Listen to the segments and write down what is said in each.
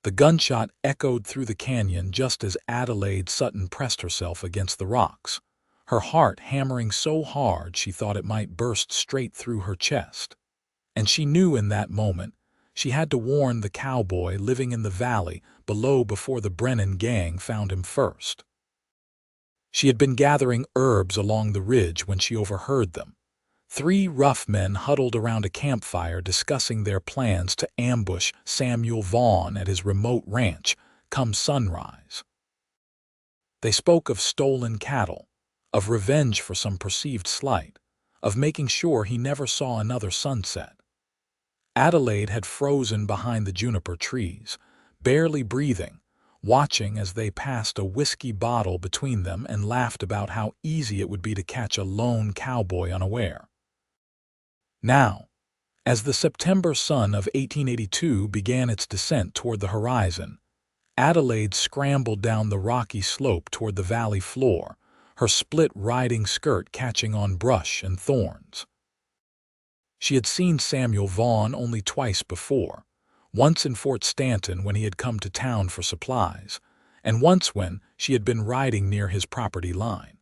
The gunshot echoed through the canyon just as Adelaide Sutton pressed herself against the rocks, her heart hammering so hard she thought it might burst straight through her chest. And she knew in that moment she had to warn the cowboy living in the valley below before the Brennan gang found him first. She had been gathering herbs along the ridge when she overheard them. 3 rough men huddled around a campfire discussing their plans to ambush Samuel Vaughn at his remote ranch come sunrise. They spoke of stolen cattle, of revenge for some perceived slight, of making sure he never saw another sunset. Adelaide had frozen behind the juniper trees, barely breathing, watching as they passed a whiskey bottle between them and laughed about how easy it would be to catch a lone cowboy unaware. Now, as the September sun of 1882 began its descent toward the horizon, Adelaide scrambled down the rocky slope toward the valley floor, her split riding skirt catching on brush and thorns. She had seen Samuel Vaughn only twice before, once in Fort Stanton when he had come to town for supplies, and once when she had been riding near his property line.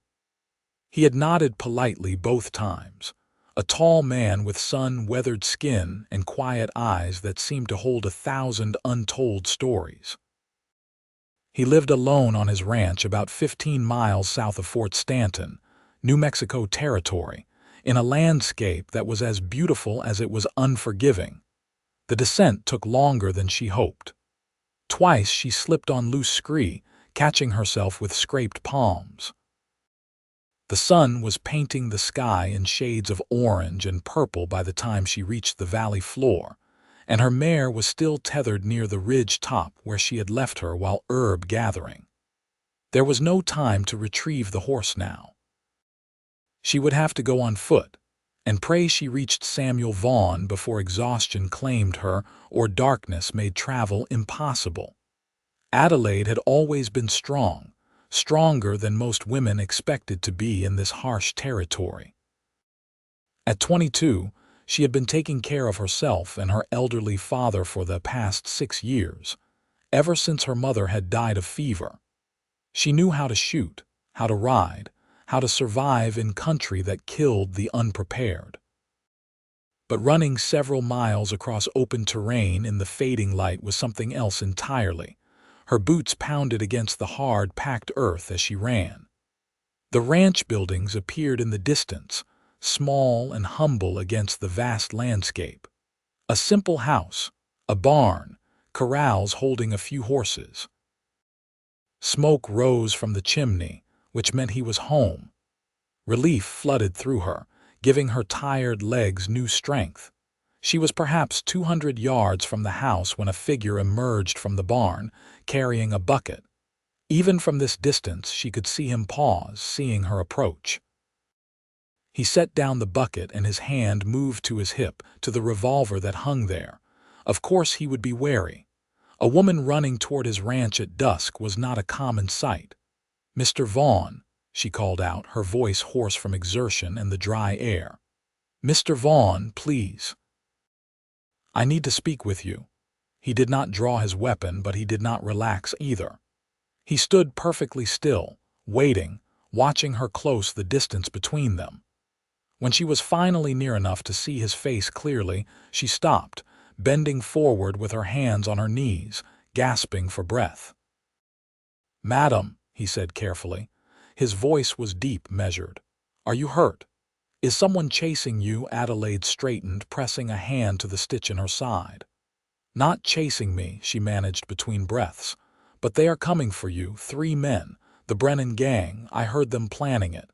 He had nodded politely both times, a tall man with sun-weathered skin and quiet eyes that seemed to hold 1,000 untold stories. He lived alone on his ranch about 15 miles south of Fort Stanton, New Mexico Territory, in a landscape that was as beautiful as it was unforgiving. The descent took longer than she hoped. Twice she slipped on loose scree, catching herself with scraped palms. The sun was painting the sky in shades of orange and purple by the time she reached the valley floor, and her mare was still tethered near the ridge top where she had left her while herb gathering. There was no time to retrieve the horse now. She would have to go on foot, and pray she reached Samuel Vaughn before exhaustion claimed her or darkness made travel impossible. Adelaide had always been strong, stronger than most women expected to be in this harsh territory. At 22, she had been taking care of herself and her elderly father for the past 6 years, ever since her mother had died of fever. She knew how to shoot, how to ride, how to survive in country that killed the unprepared. But running several miles across open terrain in the fading light was something else entirely. Her boots pounded against the hard, packed earth as she ran. The ranch buildings appeared in the distance, small and humble against the vast landscape. A simple house, a barn, corrals holding a few horses. Smoke rose from the chimney, which meant he was home. Relief flooded through her, giving her tired legs new strength. She was perhaps 200 yards from the house when a figure emerged from the barn, carrying a bucket. Even from this distance she could see him pause, seeing her approach. He set down the bucket and his hand moved to his hip, to the revolver that hung there. Of course he would be wary. A woman running toward his ranch at dusk was not a common sight. "Mr. Vaughn," she called out, her voice hoarse from exertion and the dry air. "Mr. Vaughn, please. I need to speak with you." He did not draw his weapon, but he did not relax either. He stood perfectly still, waiting, watching her close the distance between them. When she was finally near enough to see his face clearly, she stopped, bending forward with her hands on her knees, gasping for breath. "Madam," he said carefully. His voice was deep, measured. "Are you hurt? Is someone chasing you?" Adelaide straightened, pressing a hand to the stitch in her side. "Not chasing me," she managed between breaths. "But they are coming for you, 3 men, the Brennan gang. I heard them planning it.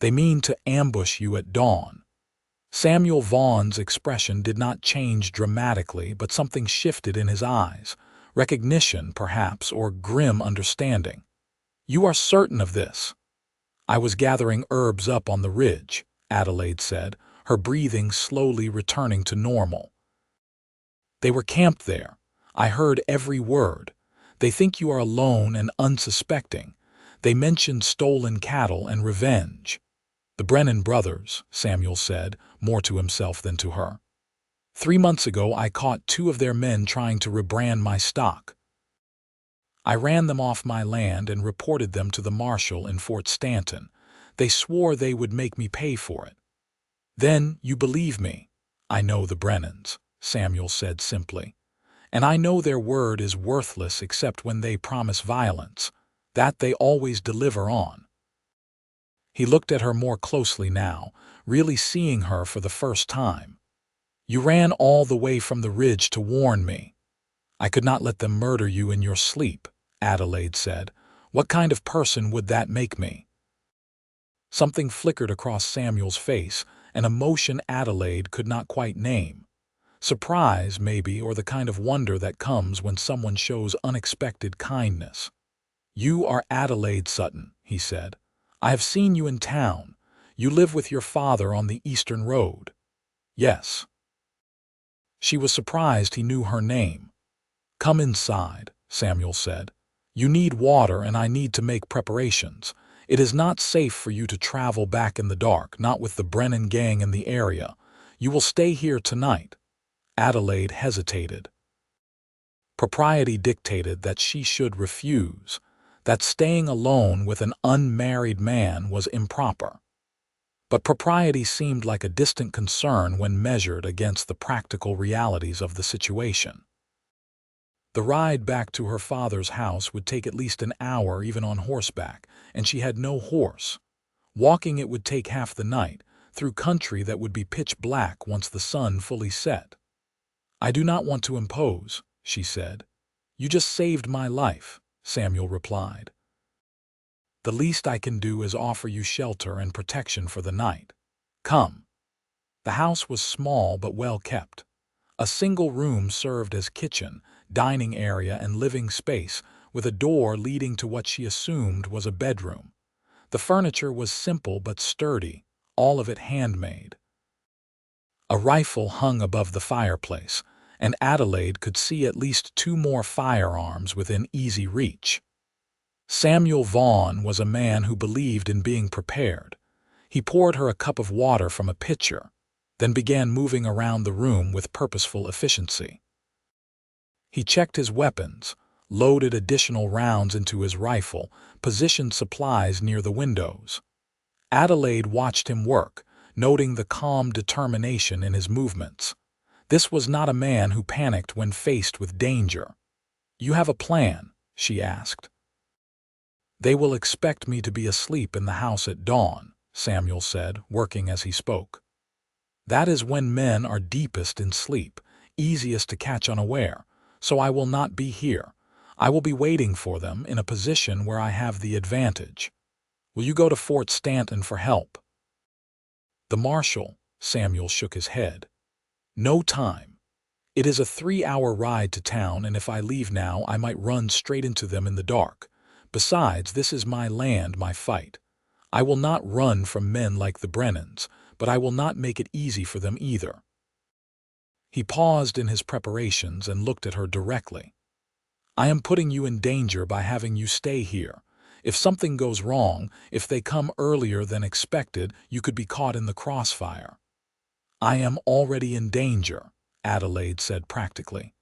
They mean to ambush you at dawn." Samuel Vaughn's expression did not change dramatically, but something shifted in his eyes. Recognition, perhaps, or grim understanding. "You are certain of this?" "I was gathering herbs up on the ridge," Adelaide said, her breathing slowly returning to normal. "They were camped there. I heard every word. They think you are alone and unsuspecting. They mentioned stolen cattle and revenge." "The Brennan brothers," Samuel said, more to himself than to her. 3 months ago, I caught 2 of their men trying to rebrand my stock. I ran them off my land and reported them to the marshal in Fort Stanton. They swore they would make me pay for it. Then you believe me. I know the Brennans, Samuel said simply. And I know their word is worthless except when they promise violence. That they always deliver on. He looked at her more closely now, really seeing her for the first time. You ran all the way from the ridge to warn me. I could not let them murder you in your sleep, Adelaide said. What kind of person would that make me? Something flickered across Samuel's face, an emotion Adelaide could not quite name. Surprise, maybe, or the kind of wonder that comes when someone shows unexpected kindness. You are Adelaide Sutton, he said. I have seen you in town. You live with your father on the Eastern Road. Yes. She was surprised he knew her name. Come inside, Samuel said. You need water and I need to make preparations. It is not safe for you to travel back in the dark, not with the Brennan gang in the area. You will stay here tonight. Adelaide hesitated. Propriety dictated that she should refuse, that staying alone with an unmarried man was improper. But propriety seemed like a distant concern when measured against the practical realities of the situation. The ride back to her father's house would take at least an hour even on horseback, and she had no horse. Walking it would take half the night, through country that would be pitch black once the sun fully set. I do not want to impose, she said. You just saved my life, Samuel replied. The least I can do is offer you shelter and protection for the night. Come. The house was small but well kept. A single room served as kitchen, dining area, and living space, with a door leading to what she assumed was a bedroom. The furniture was simple but sturdy, all of it handmade. A rifle hung above the fireplace, and Adelaide could see at least 2 more firearms within easy reach. Samuel Vaughn was a man who believed in being prepared. He poured her a cup of water from a pitcher, then began moving around the room with purposeful efficiency. He checked his weapons, loaded additional rounds into his rifle, positioned supplies near the windows. Adelaide watched him work, noting the calm determination in his movements. This was not a man who panicked when faced with danger. You have a plan? She asked. They will expect me to be asleep in the house at dawn, Samuel said, working as he spoke. That is when men are deepest in sleep, easiest to catch unaware, so I will not be here. I will be waiting for them in a position where I have the advantage. Will you go to Fort Stanton for help? The marshal, Samuel shook his head. No time. It is a 3-hour ride to town, and if I leave now, I might run straight into them in the dark. Besides, this is my land, my fight. I will not run from men like the Brennans, but I will not make it easy for them either. He paused in his preparations and looked at her directly. I am putting you in danger by having you stay here. If something goes wrong, if they come earlier than expected, you could be caught in the crossfire. I am already in danger, Adelaide said practically.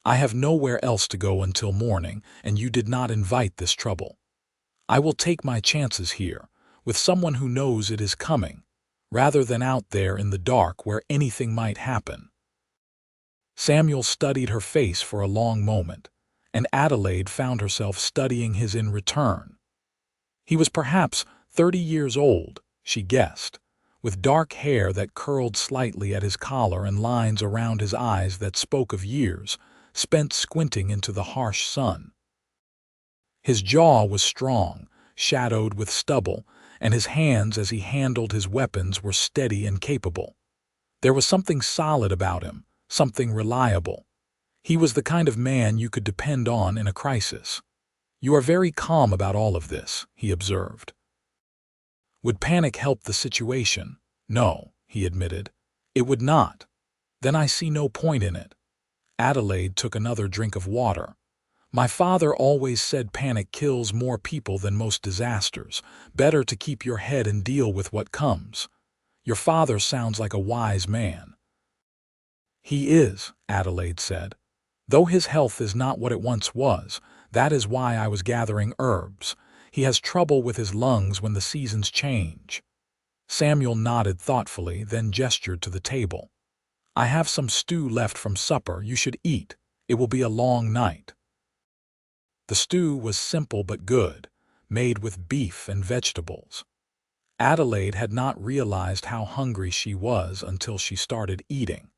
I have nowhere else to go until morning, and you did not invite this trouble. I will take my chances here, with someone who knows it is coming, rather than out there in the dark where anything might happen. Samuel studied her face for a long moment, and Adelaide found herself studying his in return. He was perhaps 30 years old, she guessed, with dark hair that curled slightly at his collar and lines around his eyes that spoke of years spent squinting into the harsh sun. His jaw was strong, shadowed with stubble, and his hands as he handled his weapons were steady and capable. There was something solid about him, something reliable. He was the kind of man you could depend on in a crisis. You are very calm about all of this, he observed. Would panic help the situation? No, he admitted. It would not. Then I see no point in it. Adelaide took another drink of water. My father always said panic kills more people than most disasters. Better to keep your head and deal with what comes. Your father sounds like a wise man. "He is," Adelaide said. "Though his health is not what it once was, that is why I was gathering herbs. He has trouble with his lungs when the seasons change." Samuel nodded thoughtfully, then gestured to the table. "I have some stew left from supper. You should eat. It will be a long night." The stew was simple but good, made with beef and vegetables. Adelaide had not realized how hungry she was until she started eating.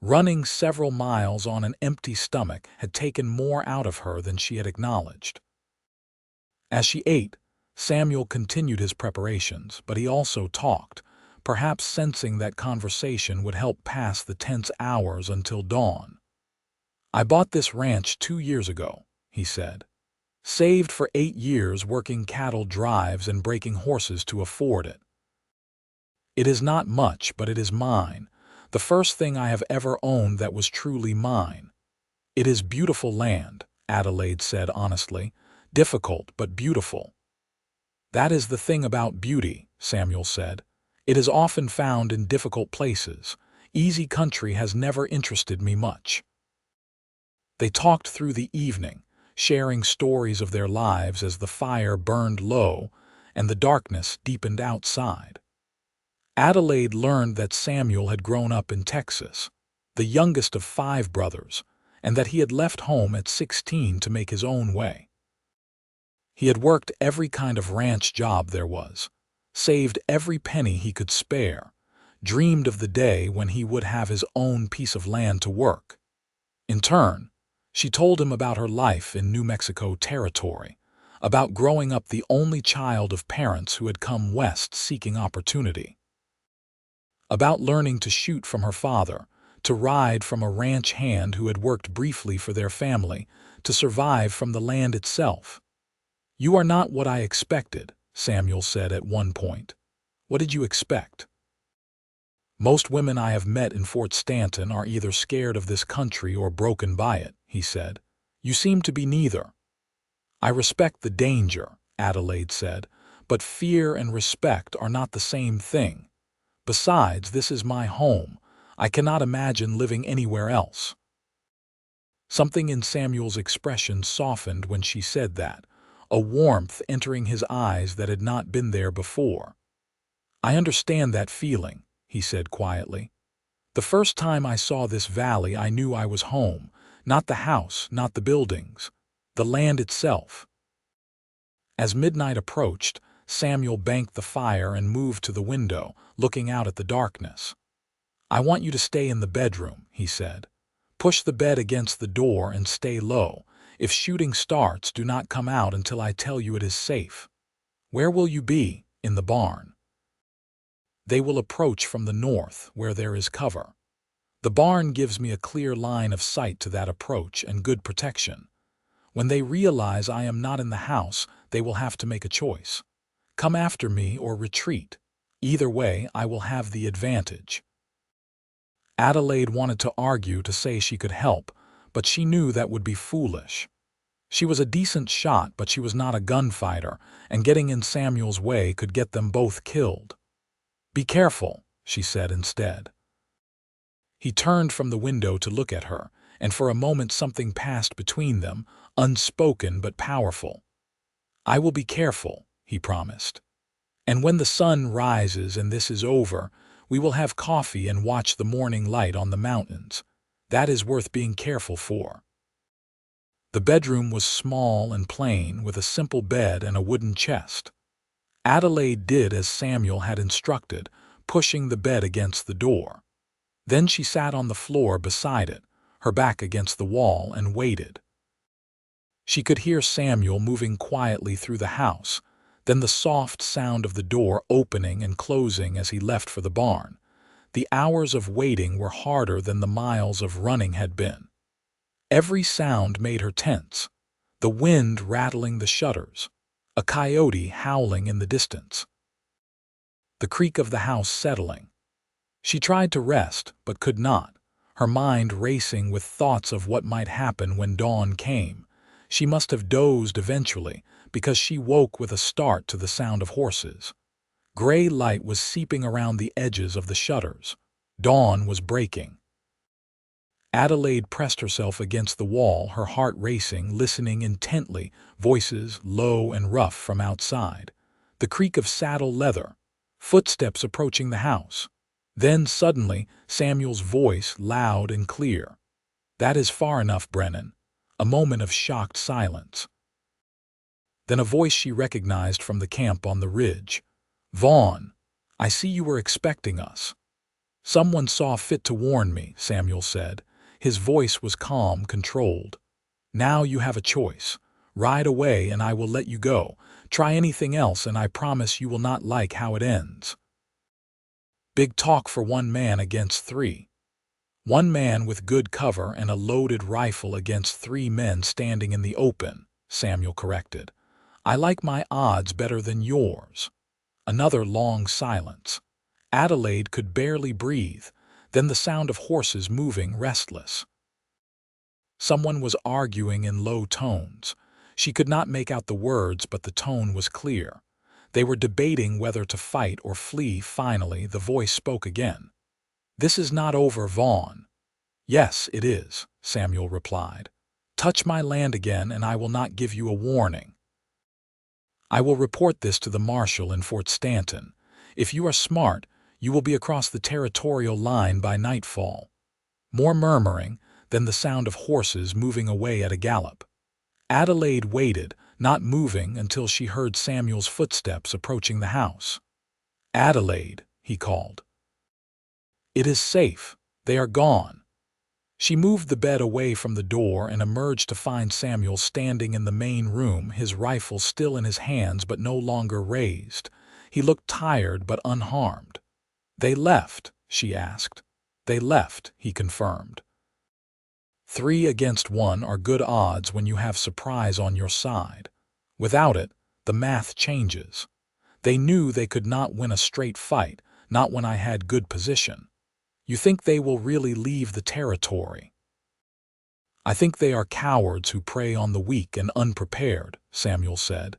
Running several miles on an empty stomach had taken more out of her than she had acknowledged. As she ate, Samuel continued his preparations, but he also talked, perhaps sensing that conversation would help pass the tense hours until dawn. "I bought this ranch 2 years ago," he said. "Saved for 8 years working cattle drives and breaking horses to afford it. It is not much, but it is mine, the first thing I have ever owned that was truly mine. It is beautiful land," Adelaide said honestly, "difficult but beautiful." "That is the thing about beauty," Samuel said. "It is often found in difficult places. Easy country has never interested me much." They talked through the evening, sharing stories of their lives as the fire burned low and the darkness deepened outside. Adelaide learned that Samuel had grown up in Texas, the youngest of 5 brothers, and that he had left home at 16 to make his own way. He had worked every kind of ranch job there was, saved every penny he could spare, dreamed of the day when he would have his own piece of land to work. In turn, she told him about her life in New Mexico Territory, about growing up the only child of parents who had come west seeking opportunity, about learning to shoot from her father, to ride from a ranch hand who had worked briefly for their family, to survive from the land itself. "You are not what I expected," Samuel said at one point. "What did you expect?" "Most women I have met in Fort Stanton are either scared of this country or broken by it," he said. "You seem to be neither." "I respect the danger," Adelaide said, "but fear and respect are not the same thing. Besides, this is my home. I cannot imagine living anywhere else." Something in Samuel's expression softened when she said that, a warmth entering his eyes that had not been there before. "I understand that feeling," he said quietly. "The first time I saw this valley, I knew I was home, not the house, not the buildings, the land itself." As midnight approached, Samuel banked the fire and moved to the window, looking out at the darkness. "I want you to stay in the bedroom," he said. "Push the bed against the door and stay low. If shooting starts, do not come out until I tell you it is safe." "Where will you be?" "In the barn. They will approach from the north, where there is cover. The barn gives me a clear line of sight to that approach and good protection. When they realize I am not in the house, they will have to make a choice. Come after me or retreat. Either way, I will have the advantage." Adelaide wanted to argue to say she could help, but she knew that would be foolish. She was a decent shot, but she was not a gunfighter, and getting in Samuel's way could get them both killed. "Be careful," she said instead. He turned from the window to look at her, and for a moment something passed between them, unspoken but powerful. "I will be careful," he promised. "And when the sun rises and this is over, we will have coffee and watch the morning light on the mountains. That is worth being careful for." The bedroom was small and plain, with a simple bed and a wooden chest. Adelaide did as Samuel had instructed, pushing the bed against the door. Then she sat on the floor beside it, her back against the wall, and waited. She could hear Samuel moving quietly through the house, then the soft sound of the door opening and closing as he left for the barn. The hours of waiting were harder than the miles of running had been. Every sound made her tense, the wind rattling the shutters, a coyote howling in the distance, the creak of the house settling. She tried to rest, but could not, her mind racing with thoughts of what might happen when dawn came. She must have dozed eventually, because she woke with a start to the sound of horses. Gray light was seeping around the edges of the shutters. Dawn was breaking. Adelaide pressed herself against the wall, her heart racing, listening intently, voices low and rough from outside. The creak of saddle leather, footsteps approaching the house. Then suddenly, Samuel's voice, loud and clear. "That is far enough, Brennan." A moment of shocked silence. Then a voice she recognized from the camp on the ridge. "Vaughn, I see you were expecting us." "Someone saw fit to warn me," Samuel said. His voice was calm, controlled. "Now you have a choice. Ride away and I will let you go. Try anything else and I promise you will not like how it ends." Big talk for one man against three. One man with good cover and a loaded rifle against three men standing in the open, Samuel corrected. "I like my odds better than yours." Another long silence. Adelaide could barely breathe, then the sound of horses moving, restless. Someone was arguing in low tones. She could not make out the words, but the tone was clear. They were debating whether to fight or flee. Finally, the voice spoke again. "This is not over, Vaughn." "Yes, it is," Samuel replied. "Touch my land again and I will not give you a warning. I will report this to the marshal in Fort Stanton. If you are smart, you will be across the territorial line by nightfall." More murmuring, then the sound of horses moving away at a gallop. Adelaide waited, not moving, until she heard Samuel's footsteps approaching the house. "Adelaide," he called. "It is safe. They are gone." She moved the bed away from the door and emerged to find Samuel standing in the main room, his rifle still in his hands but no longer raised. He looked tired but unharmed. "They left?" she asked. "They left," he confirmed. 3 against 1 are good odds when you have surprise on your side. Without it, the math changes. They knew they could not win a straight fight, not when I had good position. "You think they will really leave the territory?" "I think they are cowards who prey on the weak and unprepared," Samuel said.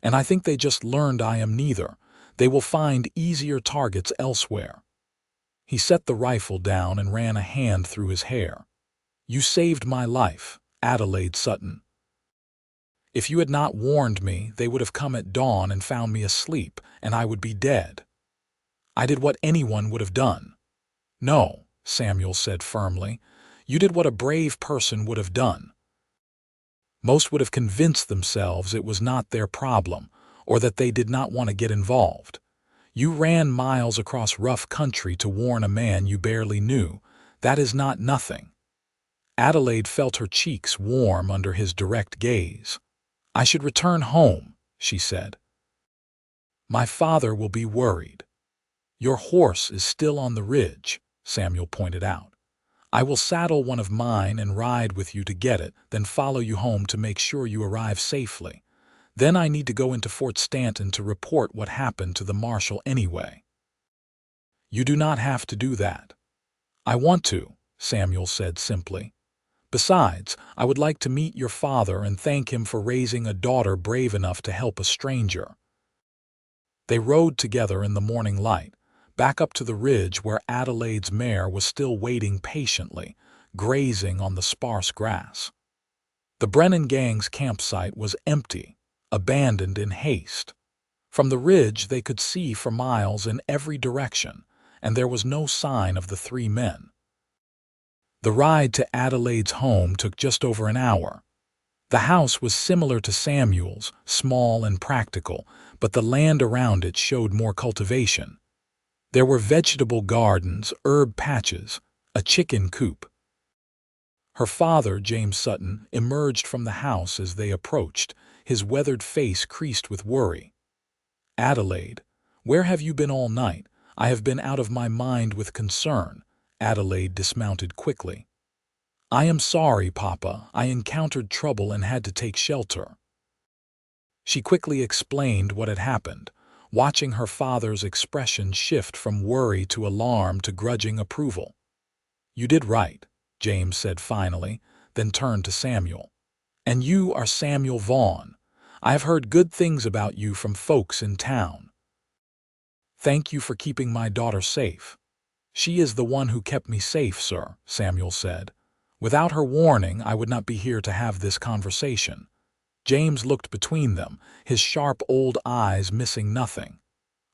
"And I think they just learned I am neither. They will find easier targets elsewhere." He set the rifle down and ran a hand through his hair. "You saved my life, Adelaide Sutton. If you had not warned me, they would have come at dawn and found me asleep, and I would be dead. I did what anyone would have done." "No," Samuel said firmly. "You did what a brave person would have done. Most would have convinced themselves it was not their problem, or that they did not want to get involved. You ran miles across rough country to warn a man you barely knew. That is not nothing." Adelaide felt her cheeks warm under his direct gaze. "I should return home," she said. "My father will be worried." "Your horse is still on the ridge," Samuel pointed out. "I will saddle one of mine and ride with you to get it, then follow you home to make sure you arrive safely. Then I need to go into Fort Stanton to report what happened to the marshal anyway." "You do not have to do that." "I want to," Samuel said simply. "Besides, I would like to meet your father and thank him for raising a daughter brave enough to help a stranger." They rode together in the morning light, back up to the ridge where Adelaide's mare was still waiting patiently, grazing on the sparse grass. The Brennan gang's campsite was empty, abandoned in haste. From the ridge they could see for miles in every direction, and there was no sign of the 3 men. The ride to Adelaide's home took just over an hour. The house was similar to Samuel's, small and practical, but the land around it showed more cultivation. There were vegetable gardens, herb patches, a chicken coop. Her father, James Sutton, emerged from the house as they approached, his weathered face creased with worry. "Adelaide, where have you been all night? I have been out of my mind with concern." Adelaide dismounted quickly. "I am sorry, Papa. I encountered trouble and had to take shelter." She quickly explained what had happened, watching her father's expression shift from worry to alarm to grudging approval. "You did right," James said finally, then turned to Samuel. "And you are Samuel Vaughn. I have heard good things about you from folks in town. Thank you for keeping my daughter safe." "She is the one who kept me safe, sir," Samuel said. Without her warning, I would not be here to have this conversation. James looked between them, his sharp old eyes missing nothing.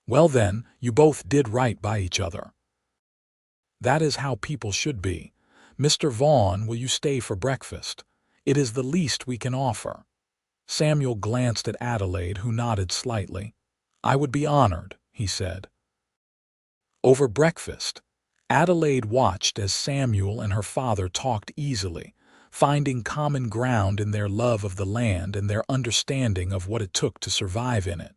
Well then, you both did right by each other. That is how people should be. Mr. Vaughn, will you stay for breakfast? It is the least we can offer. Samuel glanced at Adelaide, who nodded slightly. I would be honored, he said. Over breakfast, Adelaide watched as Samuel and her father talked easily, finding common ground in their love of the land and their understanding of what it took to survive in it.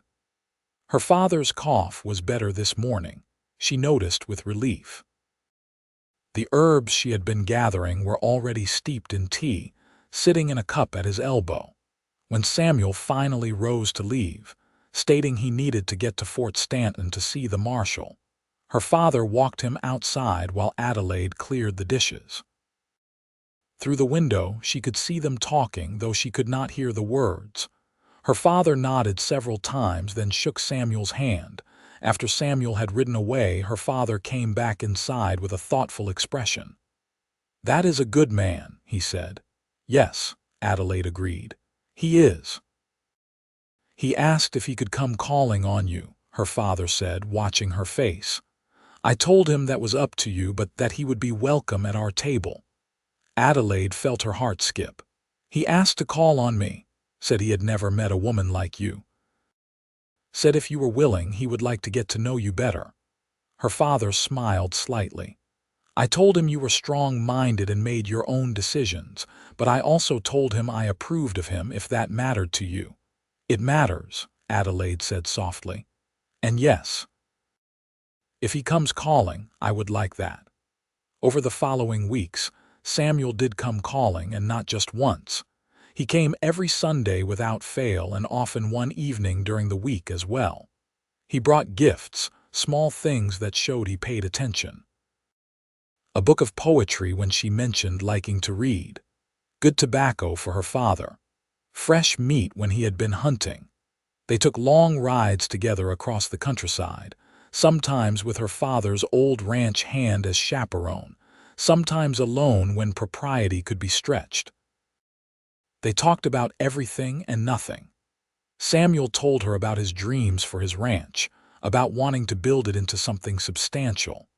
Her father's cough was better this morning, she noticed with relief. The herbs she had been gathering were already steeped in tea, sitting in a cup at his elbow. When Samuel finally rose to leave, stating he needed to get to Fort Stanton to see the marshal, her father walked him outside while Adelaide cleared the dishes. Through the window, she could see them talking, though she could not hear the words. Her father nodded several times, then shook Samuel's hand. After Samuel had ridden away, her father came back inside with a thoughtful expression. That is a good man, he said. Yes, Adelaide agreed. He is. He asked if he could come calling on you, her father said, watching her face. I told him that was up to you, but that he would be welcome at our table. Adelaide felt her heart skip. He asked to call on me, said he had never met a woman like you. Said if you were willing, he would like to get to know you better. Her father smiled slightly. I told him you were strong-minded and made your own decisions, but I also told him I approved of him if that mattered to you. It matters, Adelaide said softly. And yes, if he comes calling, I would like that. Over the following weeks, Samuel did come calling, and not just once. He came every Sunday without fail, and often one evening during the week as well. He brought gifts, small things that showed he paid attention. A book of poetry when she mentioned liking to read. Good tobacco for her father. Fresh meat when he had been hunting. They took long rides together across the countryside, sometimes with her father's old ranch hand as chaperone, sometimes alone when propriety could be stretched. They talked about everything and nothing. Samuel told her about his dreams for his ranch, about wanting to build it into something substantial.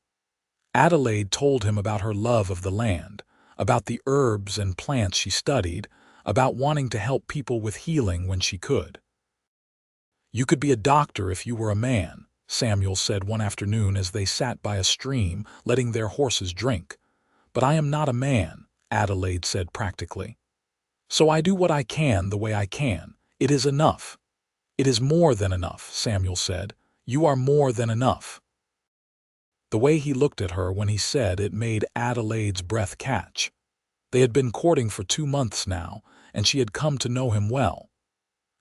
Adelaide told him about her love of the land, about the herbs and plants she studied, about wanting to help people with healing when she could. You could be a doctor if you were a man, Samuel said one afternoon as they sat by a stream, letting their horses drink. But I am not a man, Adelaide said practically. So I do what I can the way I can. It is enough. It is more than enough, Samuel said. You are more than enough. The way he looked at her when he said it made Adelaide's breath catch. They had been courting for 2 months now, and she had come to know him well.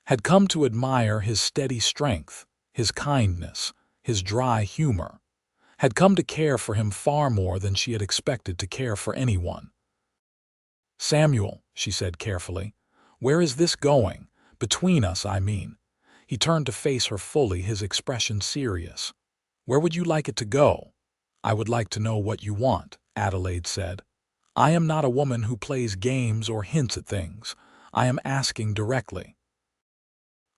Had come to admire his steady strength, his kindness, his dry humor. Had come to care for him far more than she had expected to care for anyone. Samuel, she said carefully, where is this going? Between us, I mean. He turned to face her fully, his expression serious. Where would you like it to go? I would like to know what you want, Adelaide said. I am not a woman who plays games or hints at things. I am asking directly.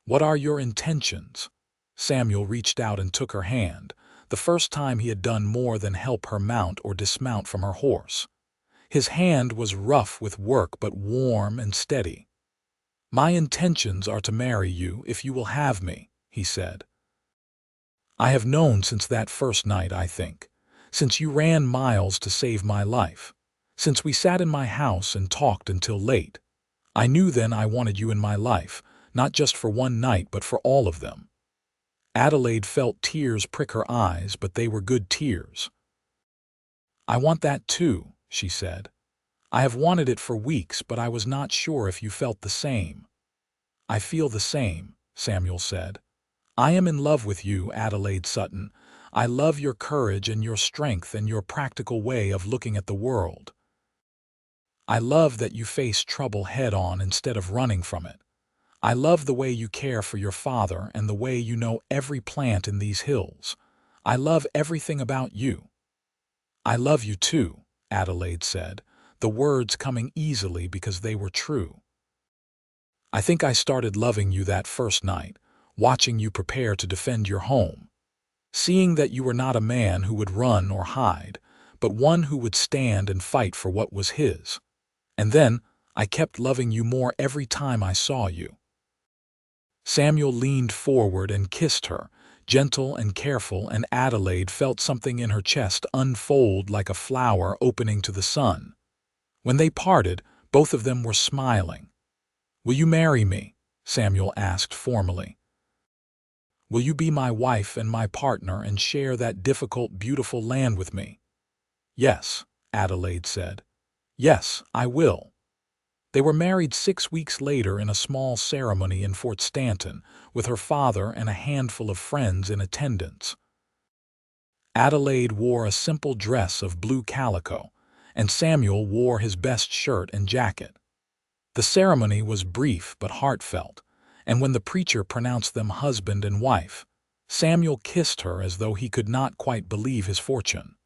What are your intentions? Samuel reached out and took her hand, the first time he had done more than help her mount or dismount from her horse. His hand was rough with work but warm and steady. My intentions are to marry you if you will have me, he said. I have known since that first night, I think, since you ran miles to save my life, since we sat in my house and talked until late. I knew then I wanted you in my life, not just for one night but for all of them. Adelaide felt tears prick her eyes, but they were good tears. I want that too, she said. I have wanted it for weeks, but I was not sure if you felt the same. I feel the same, Samuel said. I am in love with you, Adelaide Sutton. I love your courage and your strength and your practical way of looking at the world. I love that you face trouble head-on instead of running from it. I love the way you care for your father and the way you know every plant in these hills. I love everything about you. I love you too, Adelaide said, the words coming easily because they were true. "I think I started loving you that first night, watching you prepare to defend your home, seeing that you were not a man who would run or hide, but one who would stand and fight for what was his. And then I kept loving you more every time I saw you." Samuel leaned forward and kissed her, gentle and careful, and Adelaide felt something in her chest unfold like a flower opening to the sun. When they parted, both of them were smiling. "Will you marry me?" Samuel asked formally. "Will you be my wife and my partner and share that difficult, beautiful land with me?" "Yes," Adelaide said. "Yes, I will." They were married 6 weeks later in a small ceremony in Fort Stanton, with her father and a handful of friends in attendance. Adelaide wore a simple dress of blue calico, and Samuel wore his best shirt and jacket. The ceremony was brief but heartfelt, and when the preacher pronounced them husband and wife, Samuel kissed her as though he could not quite believe his fortune.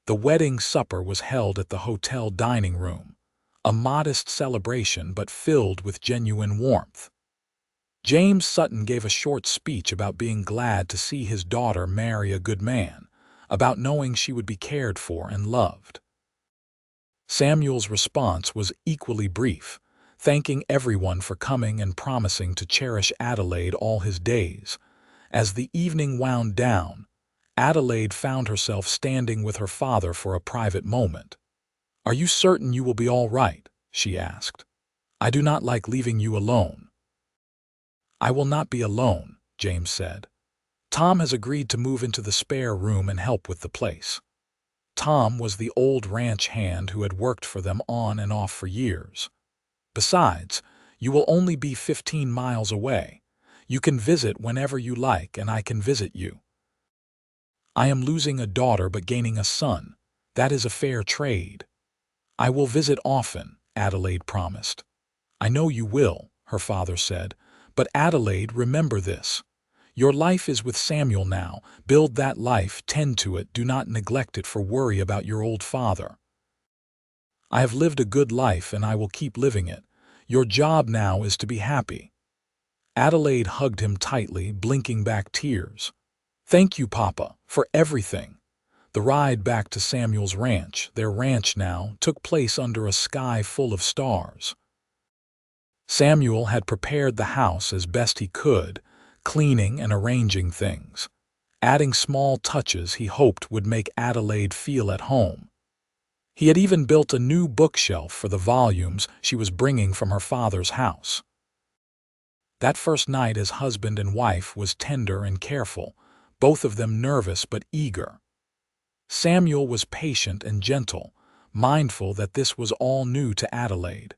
The wedding supper was held at the hotel dining room, a modest celebration but filled with genuine warmth. James Sutton gave a short speech about being glad to see his daughter marry a good man, about knowing she would be cared for and loved. Samuel's response was equally brief, thanking everyone for coming and promising to cherish Adelaide all his days. As the evening wound down, Adelaide found herself standing with her father for a private moment. "Are you certain you will be all right?" she asked. "I do not like leaving you alone." "I will not be alone," James said. "Tom has agreed to move into the spare room and help with the place." Tom was the old ranch hand who had worked for them on and off for years. "Besides, you will only be 15 miles away. You can visit whenever you like, and I can visit you." "I am losing a daughter but gaining a son. That is a fair trade." "I will visit often," Adelaide promised. "I know you will," her father said. "But Adelaide, remember this. Your life is with Samuel now. Build that life, tend to it, do not neglect it for worry about your old father." "I have lived a good life and I will keep living it. Your job now is to be happy." Adelaide hugged him tightly, blinking back tears. "Thank you, Papa, for everything." The ride back to Samuel's ranch, their ranch now, took place under a sky full of stars. Samuel had prepared the house as best he could, cleaning and arranging things, adding small touches he hoped would make Adelaide feel at home. He had even built a new bookshelf for the volumes she was bringing from her father's house. That first night as husband and wife was tender and careful, both of them nervous but eager. Samuel was patient and gentle, mindful that this was all new to Adelaide.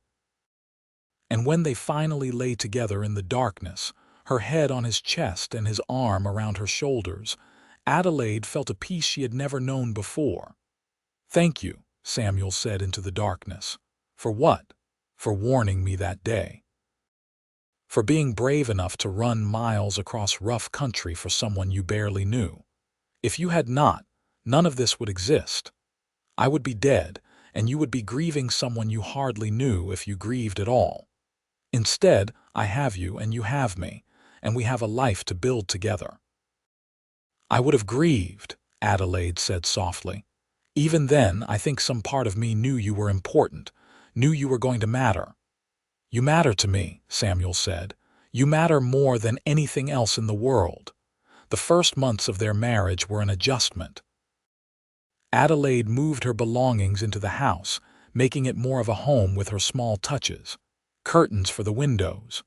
And when they finally lay together in the darkness, her head on his chest and his arm around her shoulders, Adelaide felt a peace she had never known before. "Thank you," Samuel said into the darkness. "For what?" "For warning me that day. For being brave enough to run miles across rough country for someone you barely knew. If you had not, none of this would exist. I would be dead, and you would be grieving someone you hardly knew if you grieved at all. Instead, I have you and you have me, and we have a life to build together." "I would have grieved," Adelaide said softly. "Even then, I think some part of me knew you were important, knew you were going to matter." "You matter to me," Samuel said. "You matter more than anything else in the world." The first months of their marriage were an adjustment. Adelaide moved her belongings into the house, making it more of a home with her small touches. Curtains for the windows,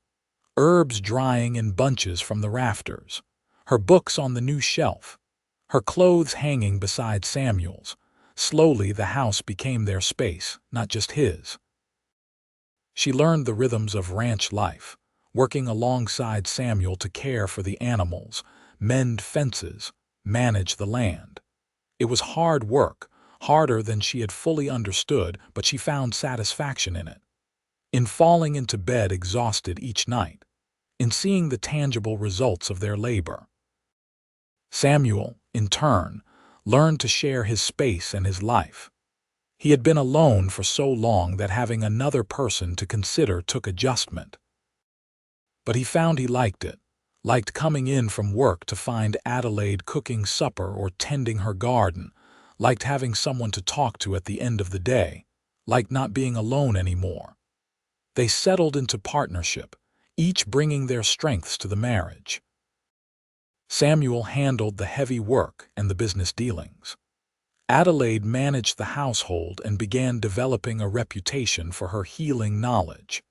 herbs drying in bunches from the rafters, her books on the new shelf, her clothes hanging beside Samuel's. Slowly the house became their space, not just his. She learned the rhythms of ranch life, working alongside Samuel to care for the animals, mend fences, manage the land. It was hard work, harder than she had fully understood, but she found satisfaction in it. In falling into bed exhausted each night, in seeing the tangible results of their labor. Samuel, in turn, learned to share his space and his life. He had been alone for so long that having another person to consider took adjustment. But he found he liked it, liked coming in from work to find Adelaide cooking supper or tending her garden, liked having someone to talk to at the end of the day, liked not being alone anymore. They settled into partnership, each bringing their strengths to the marriage. Samuel handled the heavy work and the business dealings. Adelaide managed the household and began developing a reputation for her healing knowledge.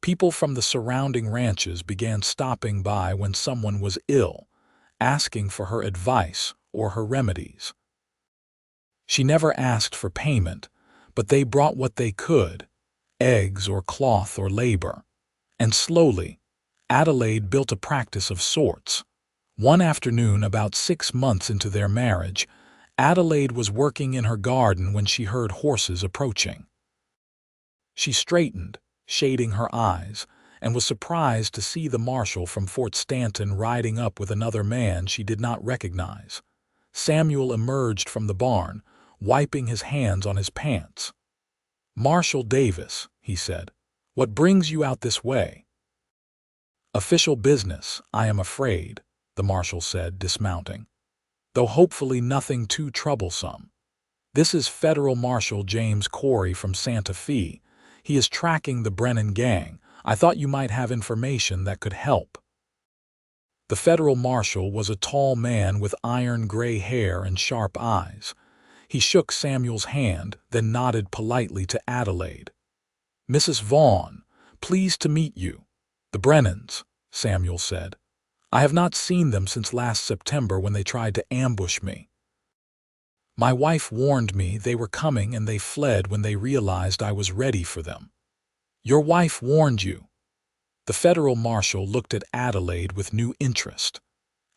People from the surrounding ranches began stopping by when someone was ill, asking for her advice or her remedies. She never asked for payment, but they brought what they could, eggs or cloth or labor. And slowly, Adelaide built a practice of sorts. One afternoon, about 6 months into their marriage, Adelaide was working in her garden when she heard horses approaching. She straightened, shading her eyes, and was surprised to see the marshal from Fort Stanton riding up with another man she did not recognize. Samuel emerged from the barn, wiping his hands on his pants. "Marshal Davis," he said, "what brings you out this way?" "Official business, I am afraid," the marshal said, dismounting, "though hopefully nothing too troublesome. This is Federal Marshal James Corey from Santa Fe. He is tracking the Brennan gang. I thought you might have information that could help." The federal marshal was a tall man with iron-gray hair and sharp eyes. He shook Samuel's hand, then nodded politely to Adelaide. "Mrs. Vaughn, pleased to meet you." "The Brennans," Samuel said. "I have not seen them since last September when they tried to ambush me. My wife warned me they were coming and they fled when they realized I was ready for them." "Your wife warned you?" The federal marshal looked at Adelaide with new interest.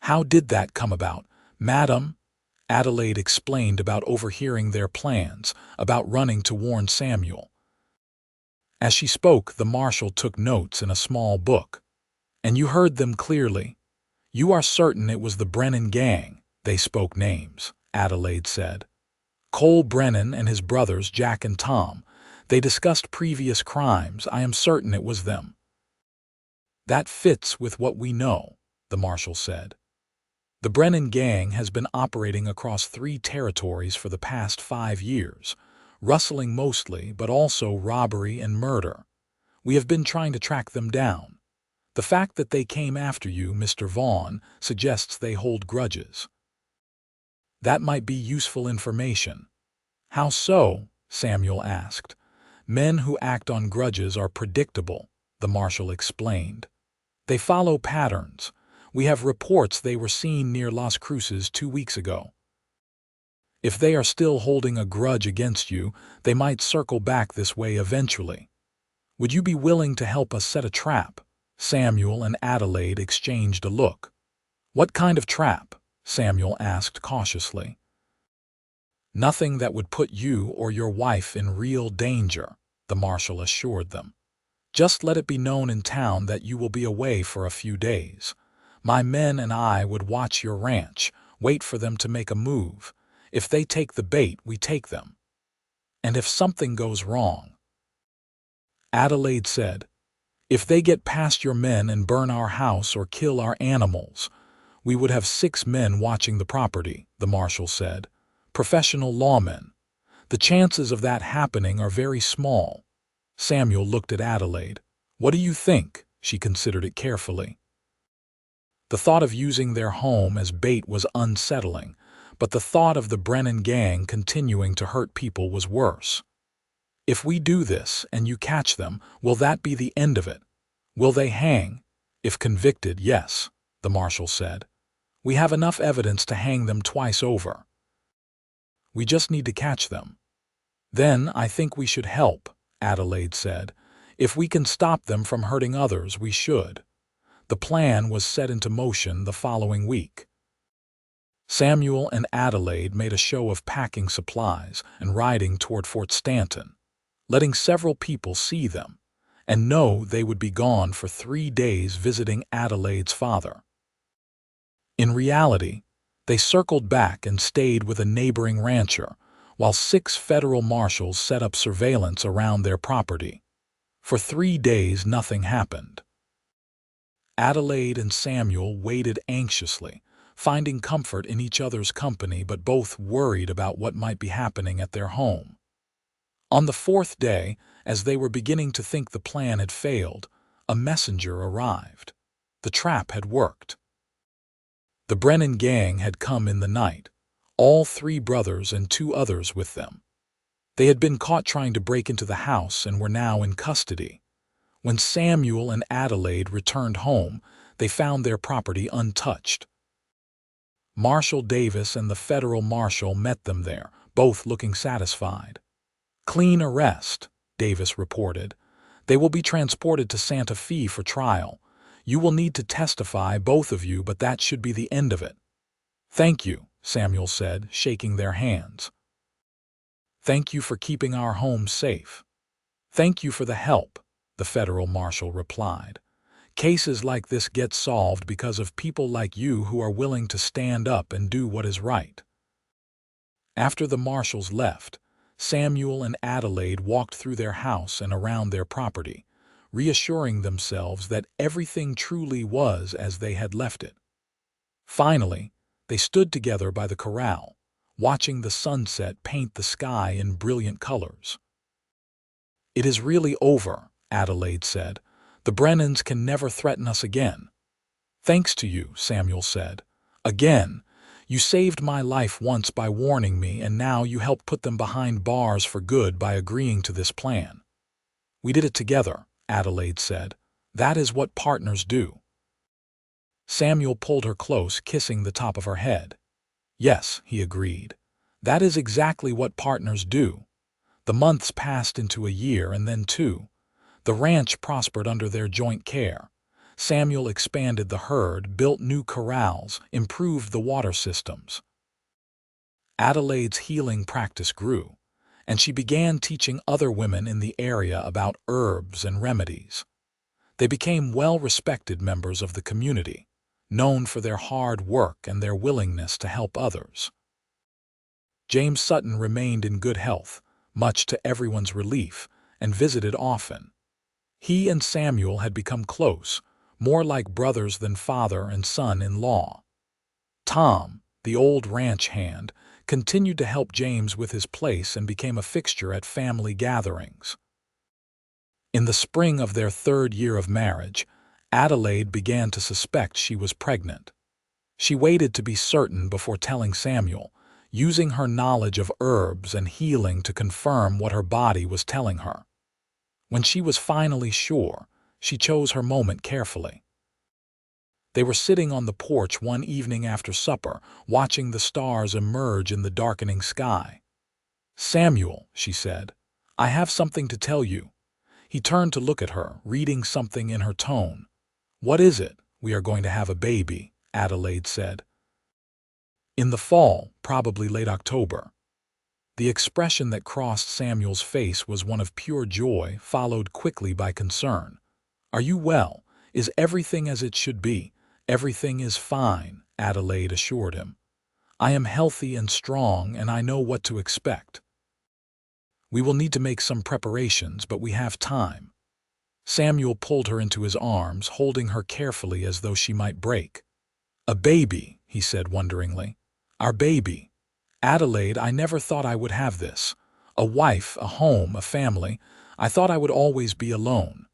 "How did that come about, madam?" Adelaide explained about overhearing their plans, about running to warn Samuel. As she spoke, the marshal took notes in a small book. "And you heard them clearly? You are certain it was the Brennan gang?" "They spoke names," Adelaide said. "Cole Brennan and his brothers Jack and Tom. They discussed previous crimes. I am certain it was them." "That fits with what we know," the marshal said. "The Brennan gang has been operating across 3 territories for the past 5 years, rustling mostly, but also robbery and murder. We have been trying to track them down. The fact that they came after you, Mr. Vaughn, suggests they hold grudges." "That might be useful information." "How so?" Samuel asked. "Men who act on grudges are predictable," the marshal explained. "They follow patterns. We have reports they were seen near Las Cruces 2 weeks ago. If they are still holding a grudge against you, they might circle back this way eventually. Would you be willing to help us set a trap?" Samuel and Adelaide exchanged a look. "What kind of trap?" Samuel asked cautiously. "Nothing that would put you or your wife in real danger," the marshal assured them. "Just let it be known in town that you will be away for a few days. My men and I would watch your ranch, wait for them to make a move. If they take the bait, we take them. And if something goes wrong," Adelaide said, "if they get past your men and burn our house or kill our animals, we would have 6 men watching the property," the marshal said. "Professional lawmen. The chances of that happening are very small." Samuel looked at Adelaide. "What do you think?" She considered it carefully. The thought of using their home as bait was unsettling, but the thought of the Brennan gang continuing to hurt people was worse. "If we do this and you catch them, will that be the end of it? Will they hang?" "If convicted, yes," the marshal said. "We have enough evidence to hang them twice over. We just need to catch them." "Then I think we should help," Adelaide said. "If we can stop them from hurting others, we should." The plan was set into motion the following week. Samuel and Adelaide made a show of packing supplies and riding toward Fort Stanton, letting several people see them and know they would be gone for 3 days visiting Adelaide's father. In reality, they circled back and stayed with a neighboring rancher, while 6 federal marshals set up surveillance around their property. For 3 days nothing happened. Adelaide and Samuel waited anxiously, finding comfort in each other's company but both worried about what might be happening at their home. On the 4th day, as they were beginning to think the plan had failed, a messenger arrived. The trap had worked. The Brennan gang had come in the night, all 3 brothers and 2 others with them. They had been caught trying to break into the house and were now in custody. When Samuel and Adelaide returned home, they found their property untouched. Marshal Davis and the federal marshal met them there, both looking satisfied. "Clean arrest," Davis reported. "They will be transported to Santa Fe for trial. You will need to testify, both of you, but that should be the end of it." "Thank you," Samuel said, shaking their hands. "Thank you for keeping our home safe." "Thank you for the help," the federal marshal replied. "Cases like this get solved because of people like you who are willing to stand up and do what is right." After the marshals left, Samuel and Adelaide walked through their house and around their property, reassuring themselves that everything truly was as they had left it. Finally, they stood together by the corral, watching the sunset paint the sky in brilliant colors. "It is really over," Adelaide said. "The Brennans can never threaten us again." "Thanks to you," Samuel said. "Again, you saved my life once by warning me, and now you help put them behind bars for good by agreeing to this plan." "We did it together," Adelaide said. "That is what partners do." Samuel pulled her close, kissing the top of her head. "Yes," he agreed. "That is exactly what partners do." The months passed into a year and then 2. The ranch prospered under their joint care. Samuel expanded the herd, built new corrals, improved the water systems. Adelaide's healing practice grew, and she began teaching other women in the area about herbs and remedies. They became well-respected members of the community, known for their hard work and their willingness to help others. James Sutton remained in good health, much to everyone's relief, and visited often. He and Samuel had become close, more like brothers than father and son-in-law. Tom, the old ranch hand, continued to help James with his place and became a fixture at family gatherings. In the spring of their 3rd year of marriage, Adelaide began to suspect she was pregnant. She waited to be certain before telling Samuel, using her knowledge of herbs and healing to confirm what her body was telling her. When she was finally sure, she chose her moment carefully. They were sitting on the porch one evening after supper, watching the stars emerge in the darkening sky. "Samuel," she said, "I have something to tell you." He turned to look at her, reading something in her tone. "What is it?" "We are going to have a baby," Adelaide said. "In the fall, probably late October." The expression that crossed Samuel's face was one of pure joy, followed quickly by concern. "Are you well? Is everything as it should be?" "Everything is fine," Adelaide assured him. "I am healthy and strong, and I know what to expect. We will need to make some preparations, but we have time." Samuel pulled her into his arms, holding her carefully as though she might break. "A baby," he said wonderingly. "Our baby. Adelaide, I never thought I would have this. A wife, a home, a family. I thought I would always be alone."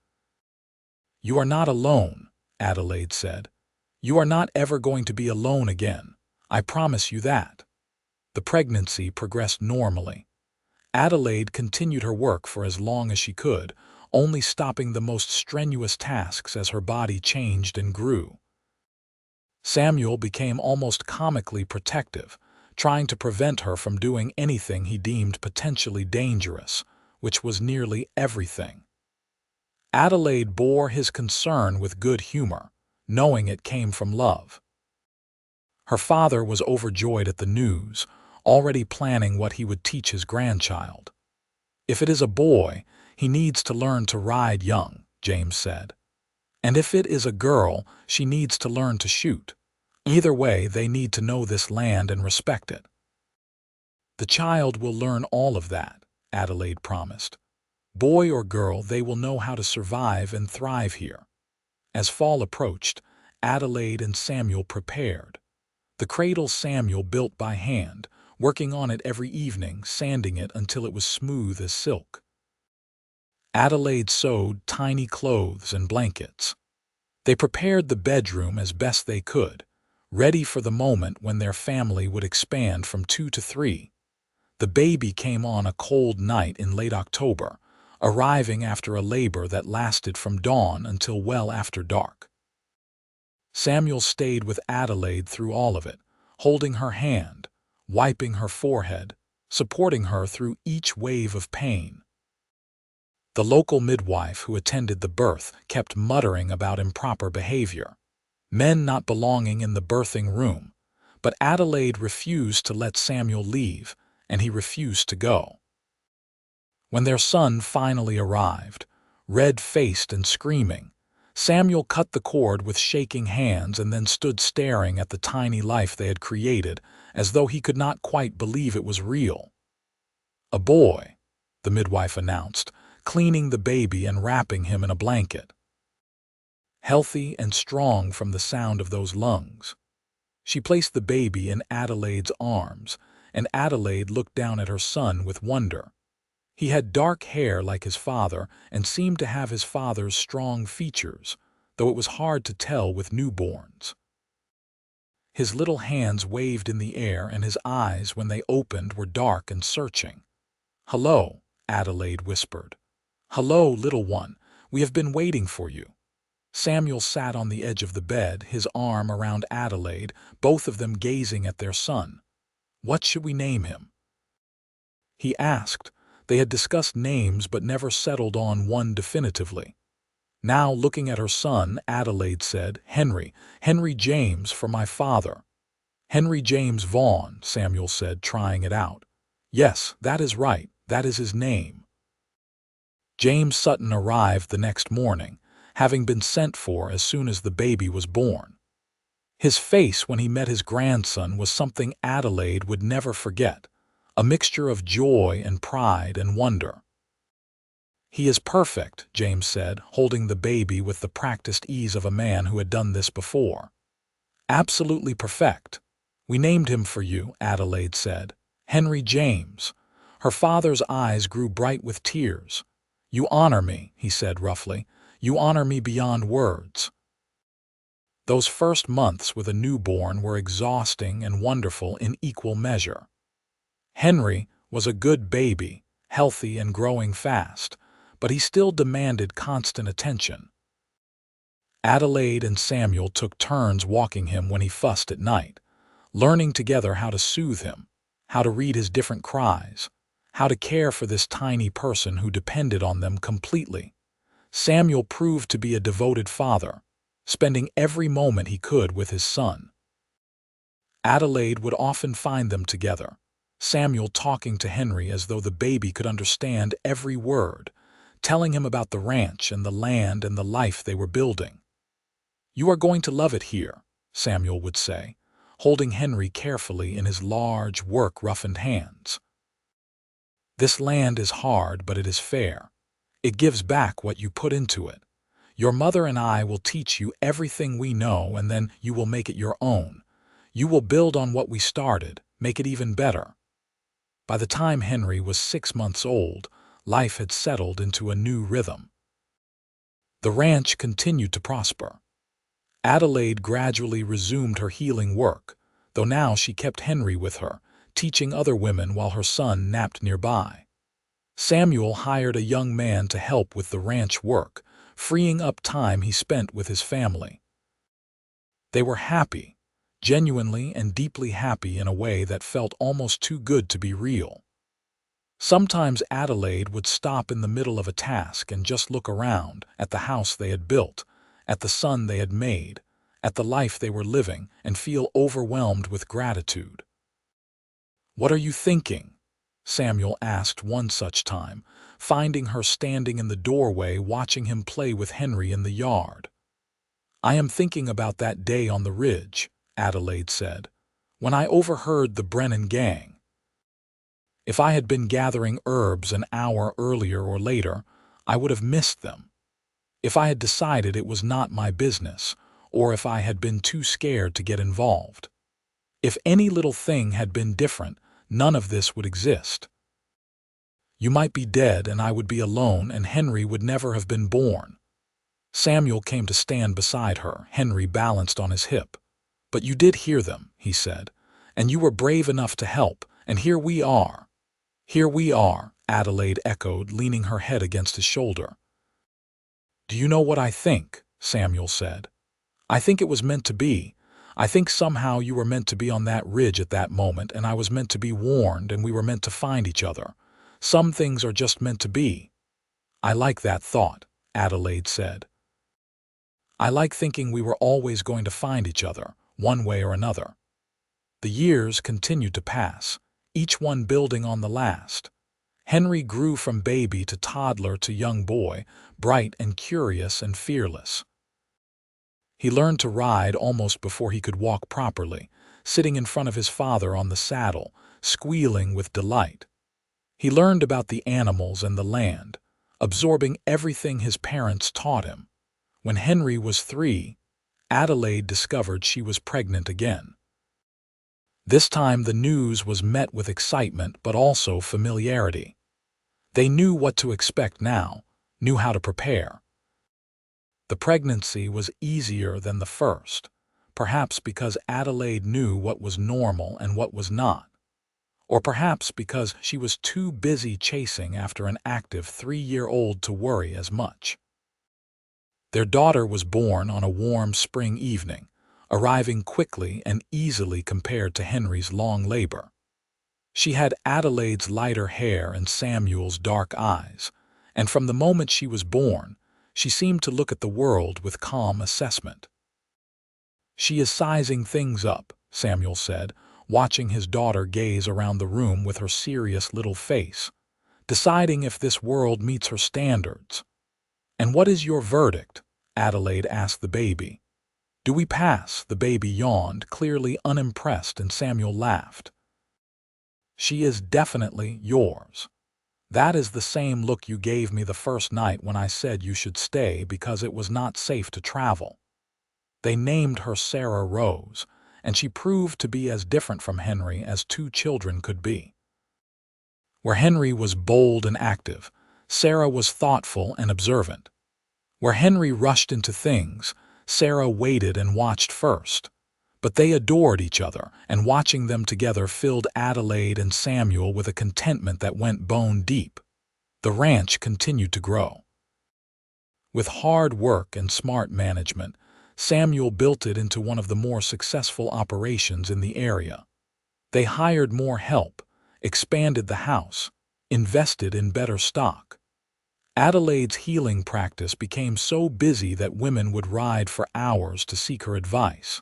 "You are not alone," Adelaide said. "You are not ever going to be alone again. I promise you that." The pregnancy progressed normally. Adelaide continued her work for as long as she could, only stopping the most strenuous tasks as her body changed and grew. Samuel became almost comically protective, trying to prevent her from doing anything he deemed potentially dangerous, which was nearly everything. Adelaide bore his concern with good humor, knowing it came from love. Her father was overjoyed at the news, already planning what he would teach his grandchild. "If it is a boy, he needs to learn to ride young," James said. "And if it is a girl, she needs to learn to shoot. Either way, they need to know this land and respect it." The child will learn all of that, Adelaide promised. Boy or girl, they will know how to survive and thrive here. As fall approached, Adelaide and Samuel prepared. The cradle Samuel built by hand, working on it every evening, sanding it until it was smooth as silk. Adelaide sewed tiny clothes and blankets. They prepared the bedroom as best they could, ready for the moment when their family would expand from 2 to 3. The baby came on a cold night in late October, arriving after a labor that lasted from dawn until well after dark. Samuel stayed with Adelaide through all of it, holding her hand, wiping her forehead, supporting her through each wave of pain. The local midwife who attended the birth kept muttering about improper behavior, men not belonging in the birthing room, but Adelaide refused to let Samuel leave, and he refused to go. When their son finally arrived, red-faced and screaming, Samuel cut the cord with shaking hands and then stood staring at the tiny life they had created as though he could not quite believe it was real. "A boy," the midwife announced, cleaning the baby and wrapping him in a blanket. Healthy and strong from the sound of those lungs. She placed the baby in Adelaide's arms, and Adelaide looked down at her son with wonder. He had dark hair like his father and seemed to have his father's strong features, though it was hard to tell with newborns. His little hands waved in the air, and his eyes, when they opened, were dark and searching. "Hello," Adelaide whispered. "Hello, little one. We have been waiting for you." Samuel sat on the edge of the bed, his arm around Adelaide, both of them gazing at their son. "What should we name him?" he asked. They had discussed names but never settled on one definitively. Now, looking at her son, Adelaide said, Henry James, for my father." "Henry James Vaughn," Samuel said, trying it out. "Yes, that is right. That is his name." James Sutton arrived the next morning, having been sent for as soon as the baby was born. His face when he met his grandson was something Adelaide would never forget, a mixture of joy and pride and wonder. "He is perfect," James said, holding the baby with the practiced ease of a man who had done this before. "Absolutely perfect. We named him for you," Adelaide said. "Henry James." Her father's eyes grew bright with tears. "You honor me," he said roughly. "You honor me beyond words." Those first months with a newborn were exhausting and wonderful in equal measure. Henry was a good baby, healthy and growing fast, but he still demanded constant attention. Adelaide and Samuel took turns walking him when he fussed at night, learning together how to soothe him, how to read his different cries, how to care for this tiny person who depended on them completely. Samuel proved to be a devoted father, spending every moment he could with his son. Adelaide would often find them together, Samuel talking to Henry as though the baby could understand every word, telling him about the ranch and the land and the life they were building. "You are going to love it here," Samuel would say, holding Henry carefully in his large, work-roughened hands. "This land is hard, but it is fair. It gives back what you put into it. Your mother and I will teach you everything we know, and then you will make it your own. You will build on what we started, make it even better." By the time Henry was 6 months old, life had settled into a new rhythm. The ranch continued to prosper. Adelaide gradually resumed her healing work, though now she kept Henry with her, teaching other women while her son napped nearby. Samuel hired a young man to help with the ranch work, freeing up time he spent with his family. They were happy, genuinely and deeply happy in a way that felt almost too good to be real. Sometimes Adelaide would stop in the middle of a task and just look around at the house they had built, at the son they had made, at the life they were living, and feel overwhelmed with gratitude. "What are you thinking?" Samuel asked one such time, finding her standing in the doorway watching him play with Henry in the yard. "I am thinking about that day on the ridge," Adelaide said, "when I overheard the Brennan gang." If I had been gathering herbs an hour earlier or later, I would have missed them. If I had decided it was not my business, or if I had been too scared to get involved. If any little thing had been different, none of this would exist. You might be dead and I would be alone and Henry would never have been born. Samuel came to stand beside her, Henry balanced on his hip. But you did hear them, he said, and you were brave enough to help, and here we are. Here we are, Adelaide echoed, leaning her head against his shoulder. Do you know what I think? Samuel said. I think it was meant to be. I think somehow you were meant to be on that ridge at that moment, and I was meant to be warned, and we were meant to find each other. Some things are just meant to be. I like that thought, Adelaide said. I like thinking we were always going to find each other, one way or another. The years continued to pass, each one building on the last. Henry grew from baby to toddler to young boy, bright and curious and fearless. He learned to ride almost before he could walk properly, sitting in front of his father on the saddle, squealing with delight. He learned about the animals and the land, absorbing everything his parents taught him. When Henry was 3, Adelaide discovered she was pregnant again. This time the news was met with excitement but also familiarity. They knew what to expect now, knew how to prepare. The pregnancy was easier than the first, perhaps because Adelaide knew what was normal and what was not, or perhaps because she was too busy chasing after an active 3-year-old to worry as much. Their daughter was born on a warm spring evening, arriving quickly and easily compared to Henry's long labor. She had Adelaide's lighter hair and Samuel's dark eyes, and from the moment she was born, she seemed to look at the world with calm assessment. She is sizing things up, Samuel said, watching his daughter gaze around the room with her serious little face, deciding if this world meets her standards. And what is your verdict? Adelaide asked the baby. Do we pass? The baby yawned, clearly unimpressed, and Samuel laughed. She is definitely yours. That is the same look you gave me the first night when I said you should stay because it was not safe to travel. They named her Sarah Rose, and she proved to be as different from Henry as 2 children could be. Where Henry was bold and active, Sarah was thoughtful and observant. Where Henry rushed into things, Sarah waited and watched first. But they adored each other, and watching them together filled Adelaide and Samuel with a contentment that went bone deep. The ranch continued to grow. With hard work and smart management, Samuel built it into one of the more successful operations in the area. They hired more help, expanded the house, invested in better stock. Adelaide's healing practice became so busy that women would ride for hours to seek her advice.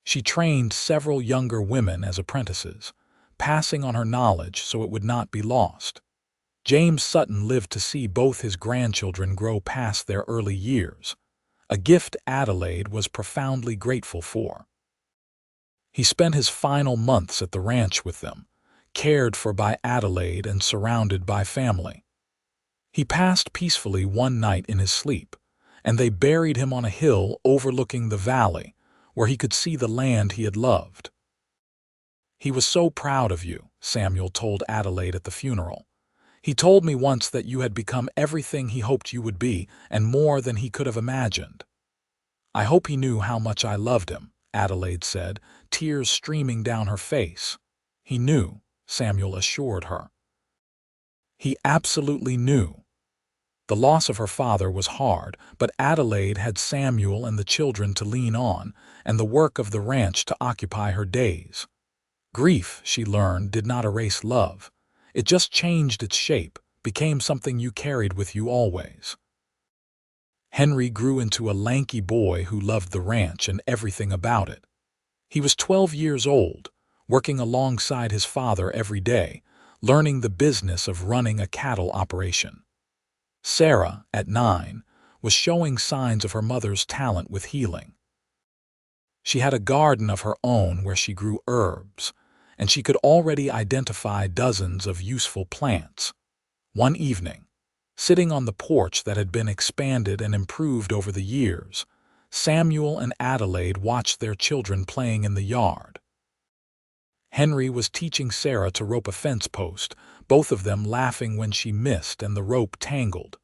She trained several younger women as apprentices, passing on her knowledge so it would not be lost. James Sutton lived to see both his grandchildren grow past their early years, a gift Adelaide was profoundly grateful for. He spent his final months at the ranch with them, cared for by Adelaide and surrounded by family. He passed peacefully one night in his sleep, and they buried him on a hill overlooking the valley, where he could see the land he had loved. He was so proud of you, Samuel told Adelaide at the funeral. He told me once that you had become everything he hoped you would be, and more than he could have imagined. I hope he knew how much I loved him, Adelaide said, tears streaming down her face. He knew, Samuel assured her. He absolutely knew. The loss of her father was hard, but Adelaide had Samuel and the children to lean on, and the work of the ranch to occupy her days. Grief, she learned, did not erase love. It just changed its shape, became something you carried with you always. Henry grew into a lanky boy who loved the ranch and everything about it. He was 12 years old, working alongside his father every day, learning the business of running a cattle operation. Sarah, at 9, was showing signs of her mother's talent with healing. She had a garden of her own where she grew herbs, and she could already identify dozens of useful plants. One evening, sitting on the porch that had been expanded and improved over the years, Samuel and Adelaide watched their children playing in the yard. Henry was teaching Sarah to rope a fence post, both of them laughing when she missed and the rope tangled.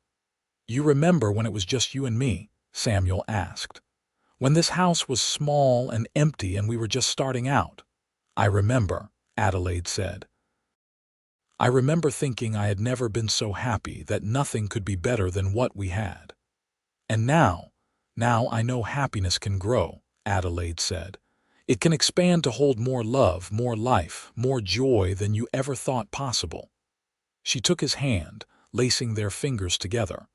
"You remember when it was just you and me?" Samuel asked. "When this house was small and empty and we were just starting out?" "I remember," Adelaide said. "I remember thinking I had never been so happy, that nothing could be better than what we had. And now I know happiness can grow," Adelaide said. "It can expand to hold more love, more life, more joy than you ever thought possible." She took his hand, lacing their fingers together.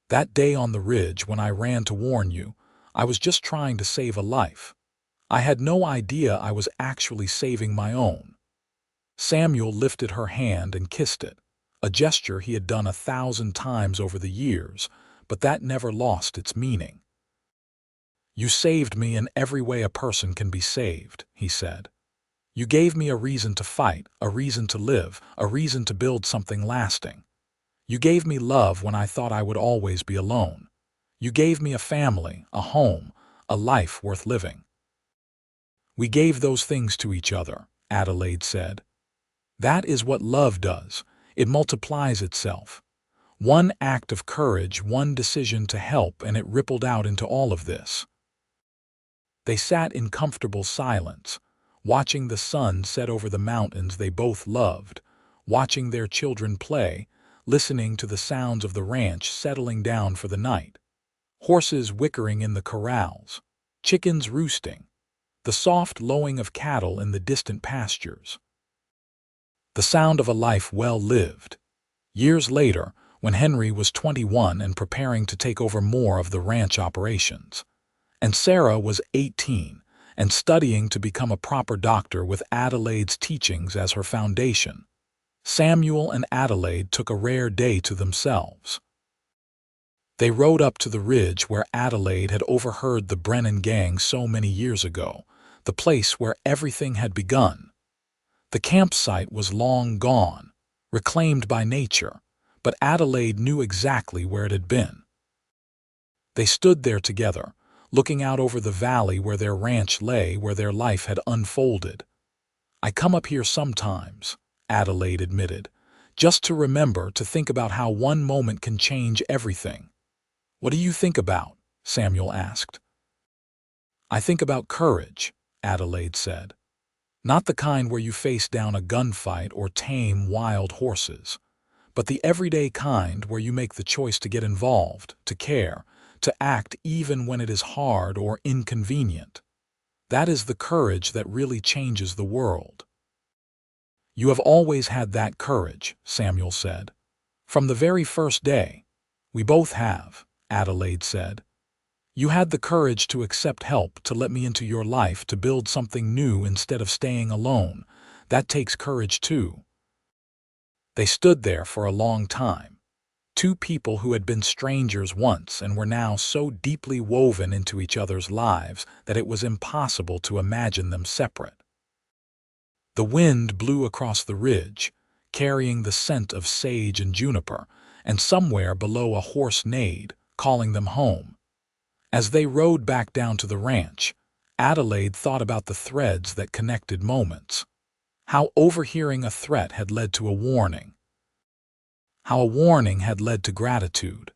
"That day on the ridge when I ran to warn you, I was just trying to save a life. I had no idea I was actually saving my own." Samuel lifted her hand and kissed it, a gesture he had done 1,000 times over the years, but that never lost its meaning. "You saved me in every way a person can be saved," he said. "You gave me a reason to fight, a reason to live, a reason to build something lasting. You gave me love when I thought I would always be alone. You gave me a family, a home, a life worth living." "We gave those things to each other," Adelaide said. "That is what love does. It multiplies itself. One act of courage, one decision to help, and it rippled out into all of this." They sat in comfortable silence, watching the sun set over the mountains they both loved, watching their children play, listening to the sounds of the ranch settling down for the night. Horses whickering in the corrals, chickens roosting, the soft lowing of cattle in the distant pastures. The sound of a life well lived. Years later, when Henry was 21 and preparing to take over more of the ranch operations, and Sarah was 18 and studying to become a proper doctor with Adelaide's teachings as her foundation, Samuel and Adelaide took a rare day to themselves. They rode up to the ridge where Adelaide had overheard the Brennan gang so many years ago, the place where everything had begun. The campsite was long gone, reclaimed by nature, but Adelaide knew exactly where it had been. They stood there together, looking out over the valley where their ranch lay, where their life had unfolded. "I come up here sometimes," Adelaide admitted, "just to remember, to think about how one moment can change everything." "What do you think about?" Samuel asked. "I think about courage," Adelaide said. "Not the kind where you face down a gunfight or tame wild horses, but the everyday kind where you make the choice to get involved, to care, to act even when it is hard or inconvenient. That is the courage that really changes the world." "You have always had that courage," Samuel said. "From the very first day." "We both have," Adelaide said. "You had the courage to accept help, to let me into your life, to build something new instead of staying alone. That takes courage too." They stood there for a long time. Two people who had been strangers once and were now so deeply woven into each other's lives that it was impossible to imagine them separate. The wind blew across the ridge, carrying the scent of sage and juniper, and somewhere below a horse neighed, calling them home. As they rode back down to the ranch, Adelaide thought about the threads that connected moments. How overhearing a threat had led to a warning. How a warning had led to gratitude.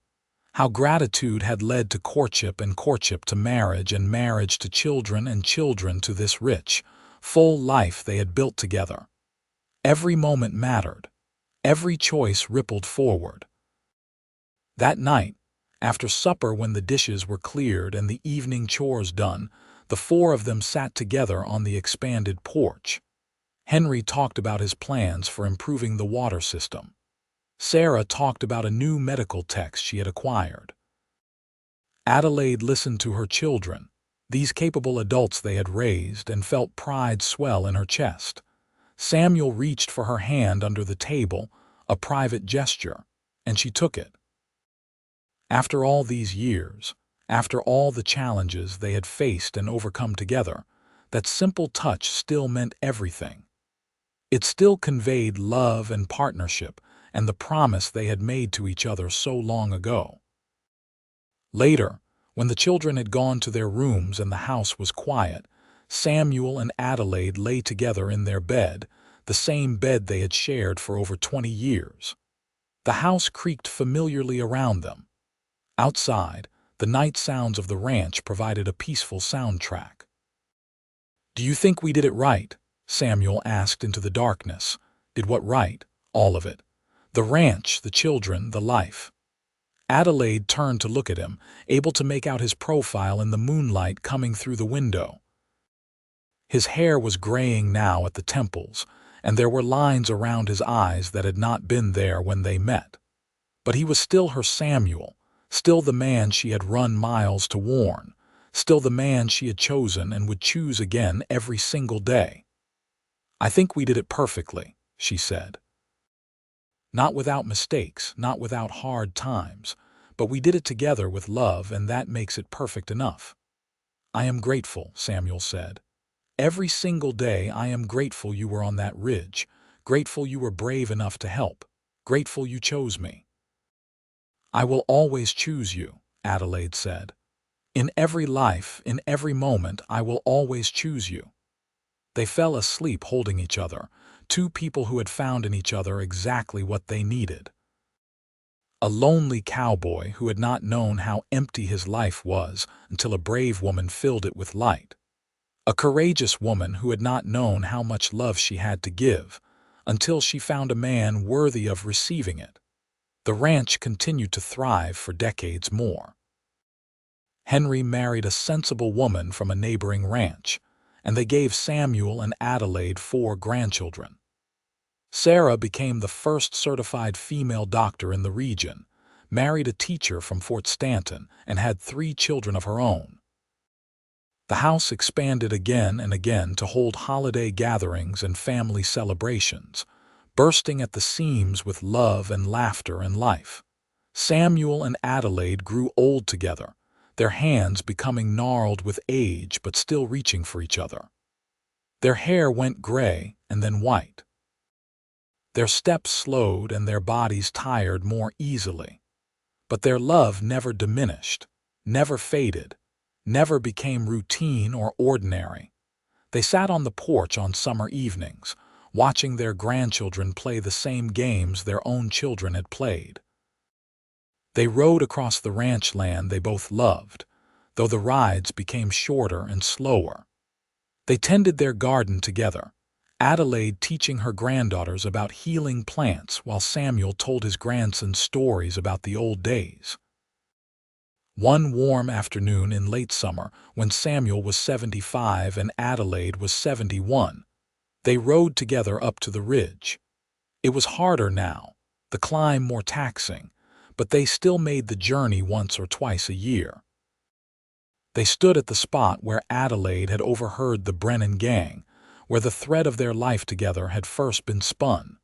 How gratitude had led to courtship, and courtship to marriage, and marriage to children, and children to this rich, full life they had built together. Every moment mattered. Every choice rippled forward. That night, after supper, when the dishes were cleared and the evening chores done, the four of them sat together on the expanded porch. Henry talked about his plans for improving the water system. Sarah talked about a new medical text she had acquired. Adelaide listened to her children, these capable adults they had raised, and felt pride swell in her chest. Samuel reached for her hand under the table, a private gesture, and she took it. After all these years, after all the challenges they had faced and overcome together, that simple touch still meant everything. It still conveyed love and partnership and the promise they had made to each other so long ago. Later, when the children had gone to their rooms and the house was quiet, Samuel and Adelaide lay together in their bed, the same bed they had shared for over 20 years. The house creaked familiarly around them. Outside, the night sounds of the ranch provided a peaceful soundtrack. "Do you think we did it right?" Samuel asked into the darkness. "Did what right? All of it. The ranch, the children, the life." Adelaide turned to look at him, able to make out his profile in the moonlight coming through the window. His hair was graying now at the temples, and there were lines around his eyes that had not been there when they met. But he was still her Samuel, still the man she had run miles to warn, still the man she had chosen and would choose again every single day. "I think we did it perfectly," she said. "Not without mistakes, not without hard times, but we did it together with love, and that makes it perfect enough." "I am grateful," Samuel said. "Every single day I am grateful you were on that ridge, grateful you were brave enough to help, grateful you chose me." "I will always choose you," Adelaide said. "In every life, in every moment, I will always choose you." They fell asleep holding each other, two people who had found in each other exactly what they needed. A lonely cowboy who had not known how empty his life was until a brave woman filled it with light. A courageous woman who had not known how much love she had to give until she found a man worthy of receiving it. The ranch continued to thrive for decades more. Henry married a sensible woman from a neighboring ranch, and they gave Samuel and Adelaide 4 grandchildren. Sarah became the first certified female doctor in the region, married a teacher from Fort Stanton, and had 3 children of her own. The house expanded again and again to hold holiday gatherings and family celebrations, bursting at the seams with love and laughter and life. Samuel and Adelaide grew old together, their hands becoming gnarled with age but still reaching for each other. Their hair went gray and then white. Their steps slowed and their bodies tired more easily. But their love never diminished, never faded, never became routine or ordinary. They sat on the porch on summer evenings, watching their grandchildren play the same games their own children had played. They rode across the ranch land they both loved, though the rides became shorter and slower. They tended their garden together, Adelaide teaching her granddaughters about healing plants while Samuel told his grandsons stories about the old days. One warm afternoon in late summer, when Samuel was 75 and Adelaide was 71, they rode together up to the ridge. It was harder now, the climb more taxing, but they still made the journey once or twice a year. They stood at the spot where Adelaide had overheard the Brennan gang, where the thread of their life together had first been spun.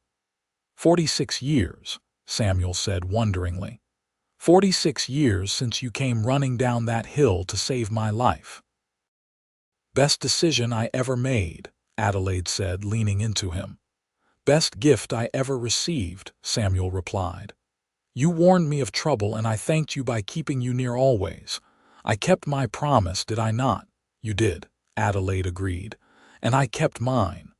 46 years, Samuel said wonderingly. 46 years since you came running down that hill to save my life. Best decision I ever made, Adelaide said, leaning into him. Best gift I ever received, Samuel replied. You warned me of trouble, and I thanked you by keeping you near always. I kept my promise, did I not? You did, Adelaide agreed, and I kept mine.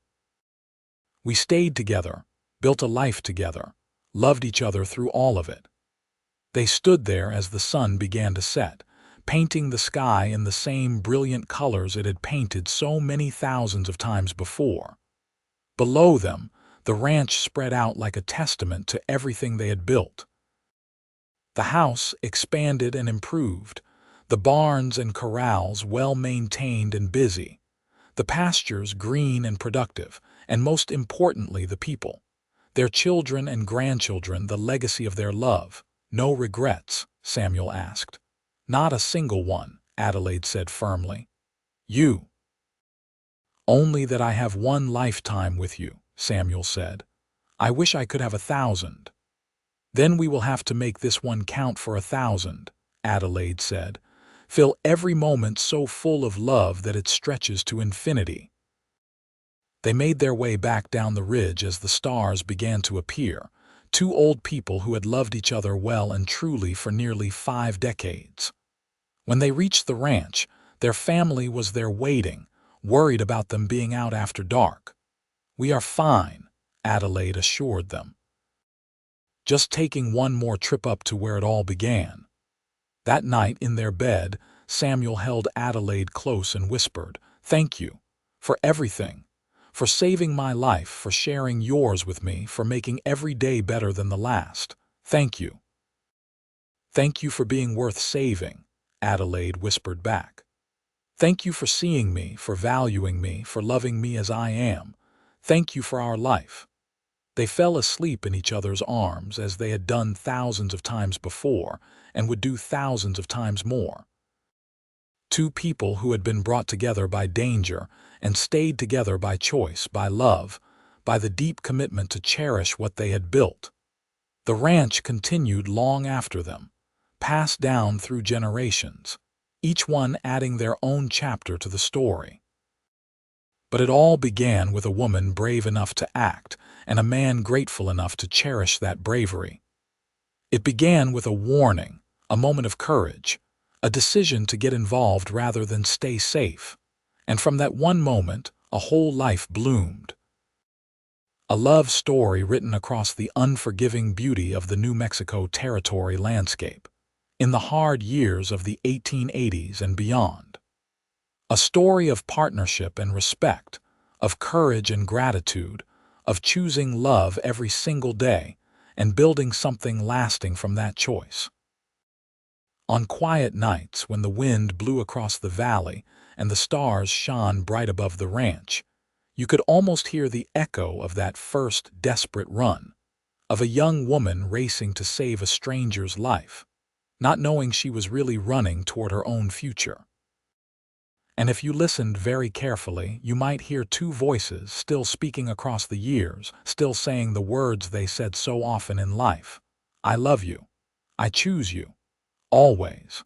We stayed together, built a life together, loved each other through all of it. They stood there as the sun began to set, painting the sky in the same brilliant colors it had painted so many thousands of times before. Below them, the ranch spread out like a testament to everything they had built. The house expanded and improved, the barns and corrals well-maintained and busy, the pastures green and productive, and most importantly the people, their children and grandchildren, the legacy of their love. No regrets, Samuel asked. Not a single one, Adelaide said firmly. You. Only that I have one lifetime with you, Samuel said. I wish I could have 1,000. Then we will have to make this one count for 1,000, Adelaide said, Fill every moment so full of love that it stretches to infinity. They made their way back down the ridge as the stars began to appear, two old people who had loved each other well and truly for nearly 5 decades. When they reached the ranch, their family was there waiting, worried about them being out after dark. "We are fine," Adelaide assured them. "Just taking one more trip up to where it all began." That night in their bed, Samuel held Adelaide close and whispered, "Thank you for everything, for saving my life, for sharing yours with me, for making every day better than the last. Thank you." "Thank you for being worth saving," Adelaide whispered back. "Thank you for seeing me, for valuing me, for loving me as I am. Thank you for our life." They fell asleep in each other's arms as they had done thousands of times before and would do thousands of times more. Two people who had been brought together by danger and stayed together by choice, by love, by the deep commitment to cherish what they had built. The ranch continued long after them, passed down through generations, each one adding their own chapter to the story. But it all began with a woman brave enough to act and a man grateful enough to cherish that bravery. It began with a warning, a moment of courage, a decision to get involved rather than stay safe. And from that one moment, a whole life bloomed. A love story written across the unforgiving beauty of the New Mexico Territory landscape, in the hard years of the 1880s and beyond. A story of partnership and respect, of courage and gratitude, of choosing love every single day and building something lasting from that choice. On quiet nights when the wind blew across the valley and the stars shone bright above the ranch, you could almost hear the echo of that first desperate run, of a young woman racing to save a stranger's life, not knowing she was really running toward her own future. And if you listened very carefully, you might hear two voices still speaking across the years, still saying the words they said so often in life. "I love you. I choose you. Always."